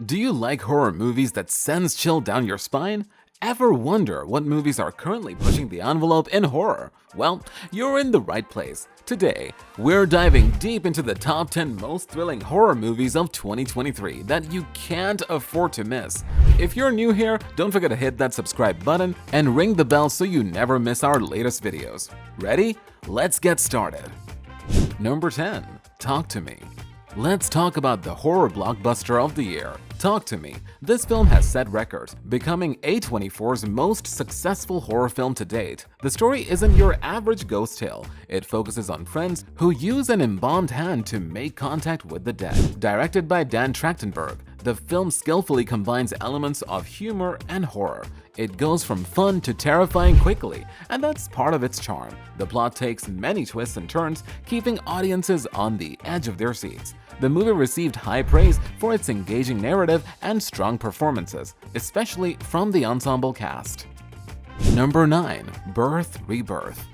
Do you like horror movies that sends chill down your spine? Ever wonder what movies are currently pushing the envelope in horror? Well, you're in the right place. Today, we're diving deep into the top 10 most thrilling horror movies of 2023 that you can't afford to miss. If you're new here, don't forget to hit that subscribe button and ring the bell so you never miss our latest videos. Ready? Let's get started. Number 10. Talk to Me. Let's talk about the horror blockbuster of the year, Talk to Me. This film has set records, becoming A24's most successful horror film to date. The story isn't your average ghost tale. It focuses on friends who use an embalmed hand to make contact with the dead. Directed by Dan Trachtenberg, the film skillfully combines elements of humor and horror. It goes from fun to terrifying quickly, and that's part of its charm. The plot takes many twists and turns, keeping audiences on the edge of their seats. The movie received high praise for its engaging narrative and strong performances, especially from the ensemble cast. Number 9. Birth, Rebirth.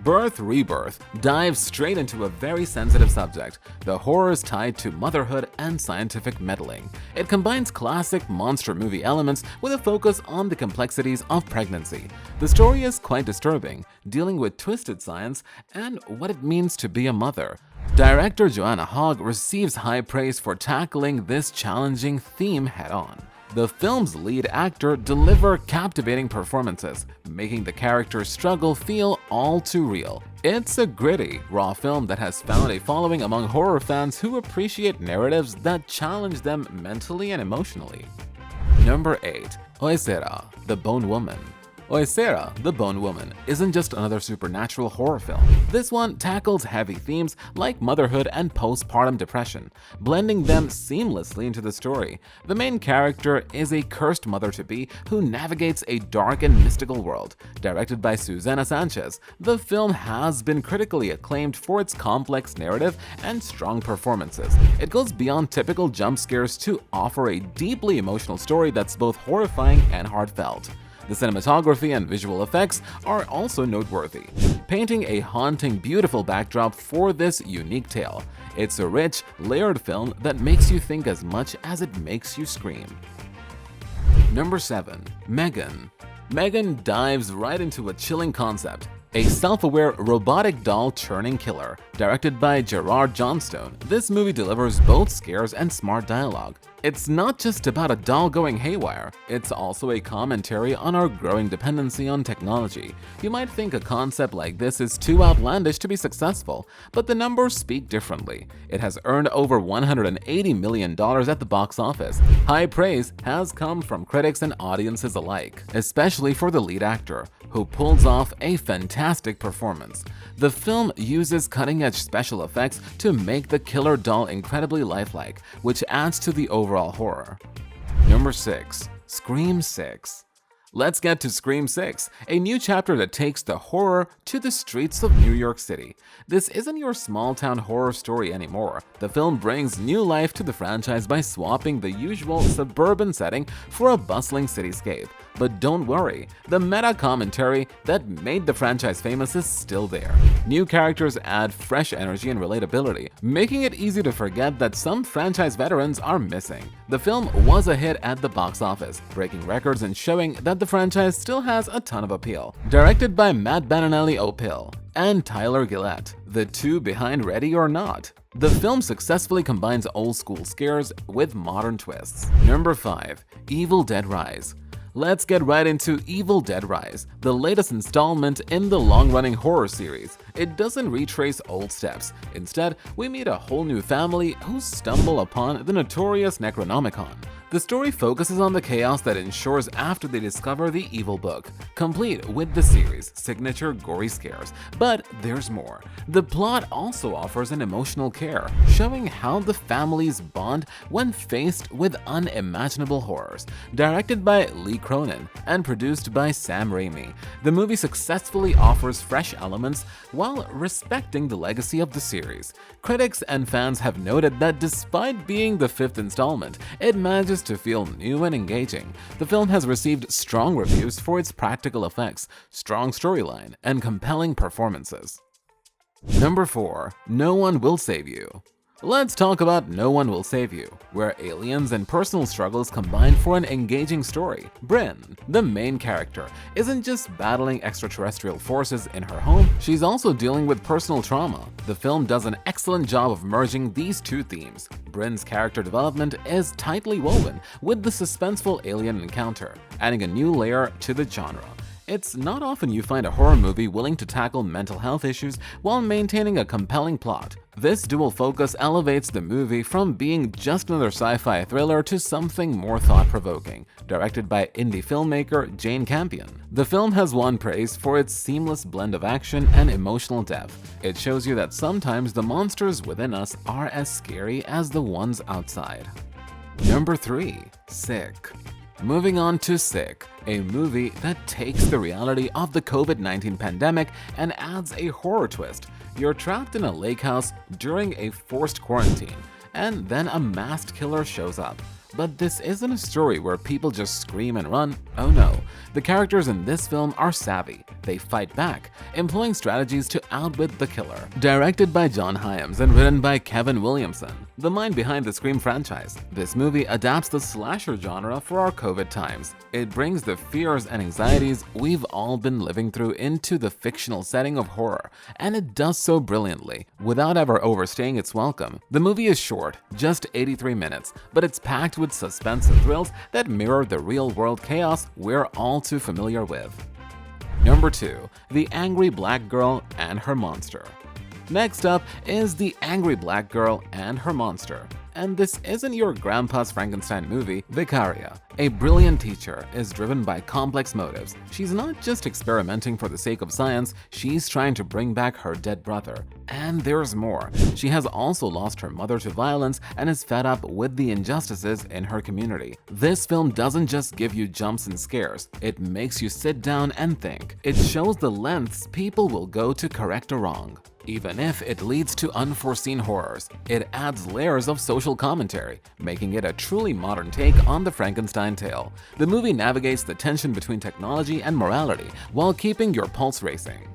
Rebirth dives straight into a very sensitive subject, the horrors tied to motherhood and scientific meddling. It combines classic monster movie elements with a focus on the complexities of pregnancy. The story is quite disturbing, dealing with twisted science and what it means to be a mother. Director Joanna Hogg receives high praise for tackling this challenging theme head-on. The film's lead actor deliver captivating performances, making the character's struggle feel all too real. It's a gritty, raw film that has found a following among horror fans who appreciate narratives that challenge them mentally and emotionally. Number 8. Huesera, The Bone Woman. Huesera, The Bone Woman isn't just another supernatural horror film. This one tackles heavy themes like motherhood and postpartum depression, blending them seamlessly into the story. The main character is a cursed mother-to-be who navigates a dark and mystical world. Directed by Susana Sanchez, the film has been critically acclaimed for its complex narrative and strong performances. It goes beyond typical jump scares to offer a deeply emotional story that's both horrifying and heartfelt. The cinematography and visual effects are also noteworthy, painting a haunting, beautiful backdrop for this unique tale. It's a rich, layered film that makes you think as much as it makes you scream. Number 7. Megan. Megan dives right into a chilling concept, a self-aware robotic doll churning killer. Directed by Gerard Johnstone, this movie delivers both scares and smart dialogue. It's not just about a doll going haywire, it's also a commentary on our growing dependency on technology. You might think a concept like this is too outlandish to be successful, but the numbers speak differently. It has earned over $180 million at the box office. High praise has come from critics and audiences alike, especially for the lead actor, who pulls off a fantastic performance. The film uses cutting-edge special effects to make the killer doll incredibly lifelike, which adds to the overall horror. Number 6. Scream 6. Let's get to Scream 6, a new chapter that takes the horror to the streets of New York City. This isn't your small-town horror story anymore. The film brings new life to the franchise by swapping the usual suburban setting for a bustling cityscape. But don't worry, the meta commentary that made the franchise famous is still there. New characters add fresh energy and relatability, making it easy to forget that some franchise veterans are missing. The film was a hit at the box office, breaking records and showing that the franchise still has a ton of appeal. Directed by Matt Bettinelli-Opil and Tyler Gillette, the two behind Ready or Not, the film successfully combines old-school scares with modern twists. Number 5. Evil Dead Rise. Let's get right into Evil Dead Rise, the latest installment in the long-running horror series. It doesn't retrace old steps. Instead, we meet a whole new family who stumble upon the notorious Necronomicon. The story focuses on the chaos that ensures after they discover the evil book, complete with the series' signature gory scares. But there's more. The plot also offers an emotional care, showing how the families bond when faced with unimaginable horrors. Directed by Lee Cronin and produced by Sam Raimi, the movie successfully offers fresh elements while respecting the legacy of the series. Critics and fans have noted that despite being the 5th installment, it manages to feel new and engaging. The film has received strong reviews for its practical effects, strong storyline, and compelling performances. Number 4. No One Will Save You. Let's talk about No One Will Save You, where aliens and personal struggles combine for an engaging story. Bryn, the main character, isn't just battling extraterrestrial forces in her home, she's also dealing with personal trauma. The film does an excellent job of merging these two themes. Bryn's character development is tightly woven with the suspenseful alien encounter, adding a new layer to the genre. It's not often you find a horror movie willing to tackle mental health issues while maintaining a compelling plot. This dual focus elevates the movie from being just another sci-fi thriller to something more thought-provoking. Directed by indie filmmaker Jane Campion, the film has won praise for its seamless blend of action and emotional depth. It shows you that sometimes the monsters within us are as scary as the ones outside. Number 3. Sick. Moving on to Sick, a movie that takes the reality of the COVID-19 pandemic and adds a horror twist. You're trapped in a lake house during a forced quarantine, and then a masked killer shows up. But this isn't a story where people just scream and run. Oh no, the characters in this film are savvy. They fight back, employing strategies to outwit the killer. Directed by John Hyams and written by Kevin Williamson, the mind behind the Scream franchise, this movie adapts the slasher genre for our COVID times. It brings the fears and anxieties we've all been living through into the fictional setting of horror, and it does so brilliantly, without ever overstaying its welcome. The movie is short, just 83 minutes, but it's packed with suspense and thrills that mirror the real-world chaos we're all too familiar with. Number 2. The Angry Black Girl and Her Monster. Next up is The Angry Black Girl and Her Monster. And this isn't your grandpa's Frankenstein movie, Vicaria. A brilliant teacher is driven by complex motives. She's not just experimenting for the sake of science, she's trying to bring back her dead brother. And there's more. She has also lost her mother to violence and is fed up with the injustices in her community. This film doesn't just give you jumps and scares, it makes you sit down and think. It shows the lengths people will go to correct a wrong. Even if it leads to unforeseen horrors, it adds layers of social commentary, making it a truly modern take on the Frankenstein tale. The movie navigates the tension between technology and morality while keeping your pulse racing.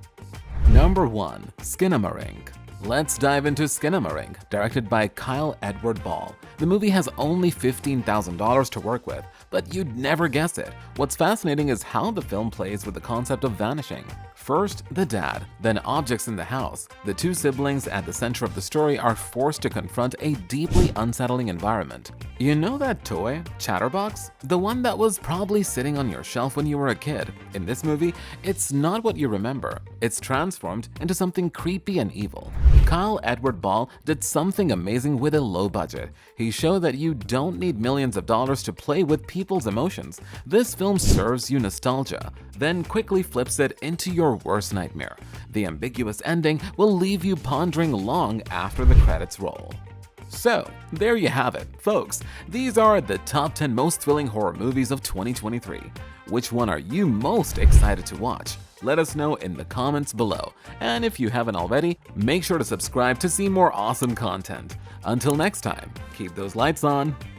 Number 1. Skinamarink. Let's dive into Skinamarink, directed by Kyle Edward Ball. The movie has only $15,000 to work with, but you'd never guess it. What's fascinating is how the film plays with the concept of vanishing. First, the dad, then objects in the house. The two siblings at the center of the story are forced to confront a deeply unsettling environment. You know that toy, Chatterbox? The one that was probably sitting on your shelf when you were a kid. In this movie, it's not what you remember. It's transformed into something creepy and evil. Kyle Edward Ball did something amazing with a low budget. He showed that you don't need millions of dollars to play with people's emotions. This film serves you nostalgia, then quickly flips it into your worst nightmare. The ambiguous ending will leave you pondering long after the credits roll. So, there you have it, folks. These are the top 10 most thrilling horror movies of 2023. Which one are you most excited to watch? Let us know in the comments below. And if you haven't already, make sure to subscribe to see more awesome content. Until next time, keep those lights on